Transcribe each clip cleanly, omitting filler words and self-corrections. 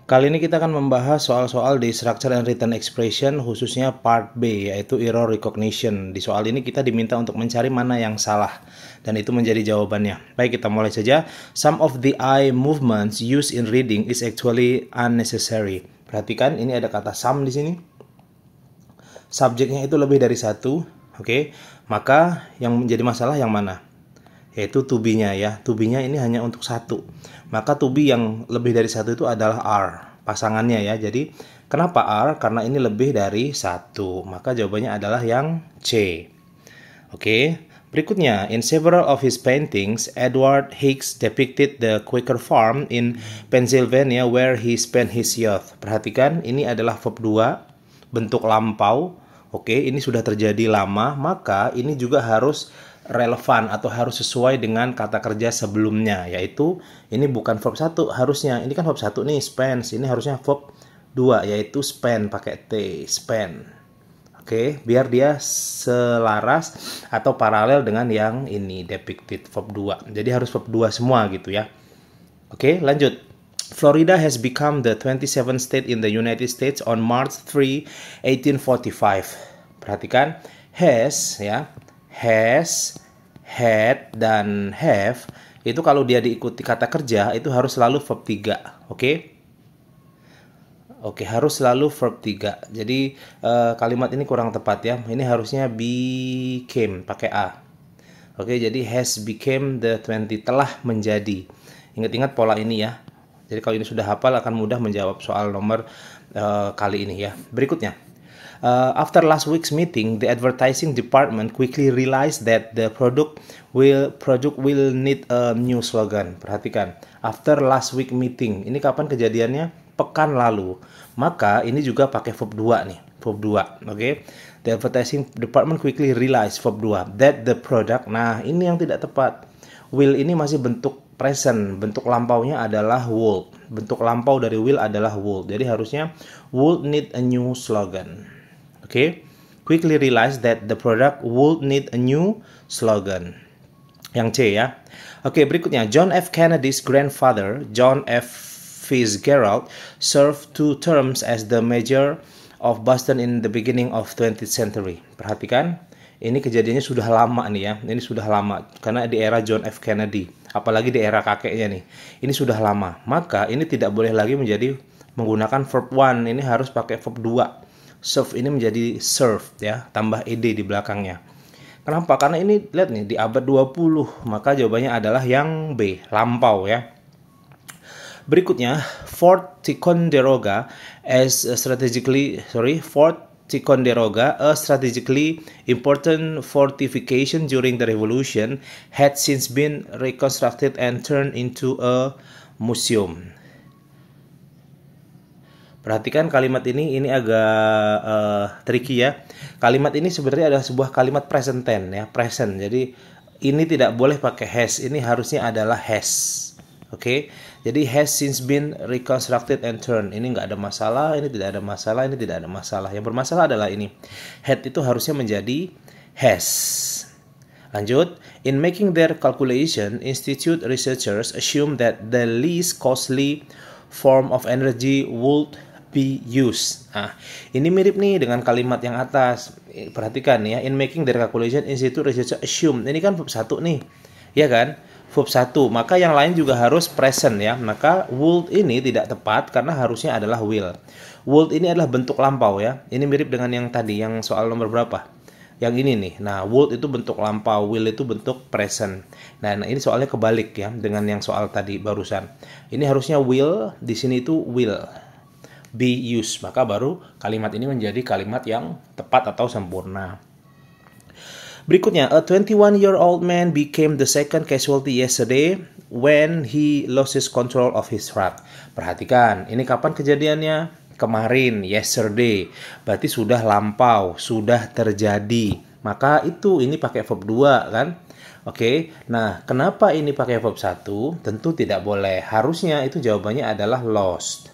Kali ini kita akan membahas soal-soal di structure and written expression, khususnya part B, yaitu error recognition. Di soal ini kita diminta untuk mencari mana yang salah, dan itu menjadi jawabannya. Baik, kita mulai saja. Some of the eye movements used in reading is actually unnecessary. Perhatikan, ini ada kata some di sini. Subjeknya itu lebih dari satu, oke? Maka yang menjadi masalah yang mana? Yaitu to be-nya ya. To be-nya ini hanya untuk satu. Maka to be yang lebih dari satu itu adalah are, pasangannya ya. Jadi kenapa are? Karena ini lebih dari satu. Maka jawabannya adalah yang C. Oke. Berikutnya, in several of his paintings, Edward Hicks depicted the Quaker farm in Pennsylvania where he spent his youth. Perhatikan, ini adalah verb 2, bentuk lampau. Oke, ini sudah terjadi lama, maka ini juga harus relevan atau harus sesuai dengan kata kerja sebelumnya, yaitu ini bukan verb 1 harusnya. Ini kan verb 1 nih, spends. Ini harusnya verb 2 yaitu spend pakai T, spend. Oke, biar dia selaras atau paralel dengan yang ini depicted verb 2. Jadi harus verb 2 semua gitu ya. Oke, lanjut. Florida has become the 27th state in the United States on March 3, 1845. Perhatikan, has ya. Has, had, dan have itu kalau dia diikuti kata kerja itu harus selalu verb 3. Oke? Oke, harus selalu verb 3. Jadi kalimat ini kurang tepat ya. Ini harusnya became pakai A. Oke, jadi has became the 20, telah menjadi. Ingat-ingat pola ini ya. Jadi kalau ini sudah hafal akan mudah menjawab soal nomor kali ini ya. Berikutnya. After last week's meeting, the advertising department quickly realized that the product will need a new slogan. Perhatikan, after last week meeting. Ini kapan kejadiannya? Pekan lalu. Maka ini juga pakai verb 2 nih, verb 2. Oke. The advertising department quickly realized, verb 2, that the product. Nah, ini yang tidak tepat. Will ini masih bentuk present, bentuk lampaunya adalah would. Bentuk lampau dari will adalah would. Jadi harusnya would need a new slogan. Oke, quickly realize that the product would need a new slogan. Yang C ya. Oke, berikutnya. John F. Kennedy's grandfather, John F. Fitzgerald, served 2 terms as the mayor of Boston in the beginning of 20th century. Perhatikan, ini kejadiannya sudah lama nih ya. Ini sudah lama, karena di era John F. Kennedy. Apalagi di era kakeknya nih. Ini sudah lama. Maka ini tidak boleh lagi menjadi menggunakan verb 1. Ini harus pakai verb 2. Serve ini menjadi served ya, tambah ed di belakangnya. Kenapa? Karena ini lihat nih di abad 20, maka jawabannya adalah yang B, lampau ya. Berikutnya, Fort Ticonderoga a strategically important fortification during the Revolution had since been reconstructed and turned into a museum. Perhatikan kalimat ini agak tricky ya. Kalimat ini sebenarnya adalah sebuah kalimat present tense ya, present. Jadi ini tidak boleh pakai has, ini harusnya adalah has. Oke. Jadi has since been reconstructed and turned. Ini nggak ada masalah, ini tidak ada masalah, ini tidak ada masalah. Yang bermasalah adalah ini. Had itu harusnya menjadi has. Lanjut, in making their calculation, institute researchers assume that the least costly form of energy would be used. Nah, ini mirip nih dengan kalimat yang atas. Perhatikan ya, in making their calculation, institute researchers assume. Ini kan verb 1 nih. Ya kan? Verb 1. Maka yang lain juga harus present ya. Maka would ini tidak tepat karena harusnya adalah will. Would ini adalah bentuk lampau ya. Ini mirip dengan yang tadi, yang soal nomor berapa? Yang ini nih. Nah, would itu bentuk lampau, will itu bentuk present. Nah, ini soalnya kebalik ya dengan yang soal tadi barusan. Ini harusnya will, di sini itu will be used. Maka baru kalimat ini menjadi kalimat yang tepat atau sempurna. Berikutnya, a 21-year-old man became the second casualty yesterday when he lost his control of his truck. Perhatikan, ini kapan kejadiannya? Kemarin, yesterday. Berarti sudah lampau, sudah terjadi. Maka itu ini pakai verb 2 kan? Oke. Nah, kenapa ini pakai verb 1? Tentu tidak boleh. Harusnya itu jawabannya adalah lost.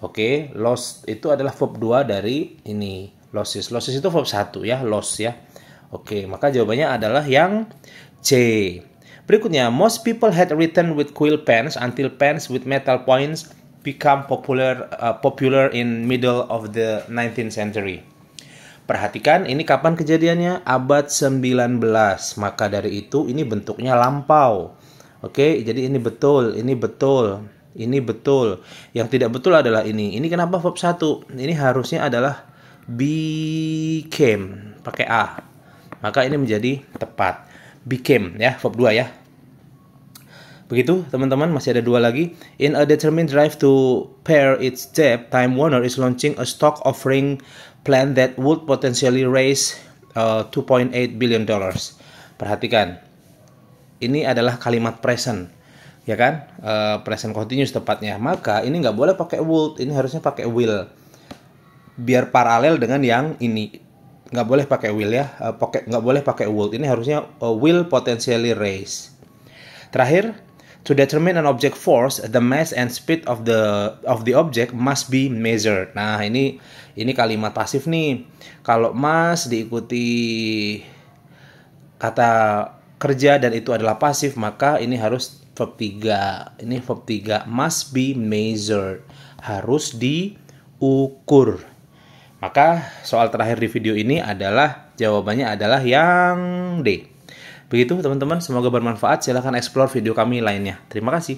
Oke, lost itu adalah verb 2 dari ini, losses. Losses itu verb 1 ya, loss ya. Oke, maka jawabannya adalah yang C. Berikutnya, most people had written with quill pens until pens with metal points become popular in middle of the 19th century. Perhatikan ini kapan kejadiannya? Abad 19. Maka dari itu ini bentuknya lampau. Oke, jadi ini betul, ini betul, ini betul. Yang tidak betul adalah ini. Ini kenapa verb 1? Ini harusnya adalah became pakai a. Maka ini menjadi tepat. Became ya, verb 2 ya. Begitu teman-teman, masih ada 2 lagi. In a determined drive to pare its debt, Time Warner is launching a stock offering plan that would potentially raise $2.8 billion. Perhatikan, ini adalah kalimat present, ya kan? Present continuous tepatnya. Maka ini nggak boleh pakai would, ini harusnya pakai will. Biar paralel dengan yang ini. Nggak boleh pakai will ya, nggak boleh pakai would. Ini harusnya will potentially raise. Terakhir, to determine an object force, the mass and speed of the object must be measured. Nah, ini kalimat pasif nih. Kalau mass diikuti kata kerja dan itu adalah pasif, maka ini harus verb 3. Ini verb 3, must be measured. Harus diukur. Maka soal terakhir di video ini adalah jawabannya adalah yang D. Begitu teman-teman, semoga bermanfaat. Silahkan explore video kami lainnya. Terima kasih.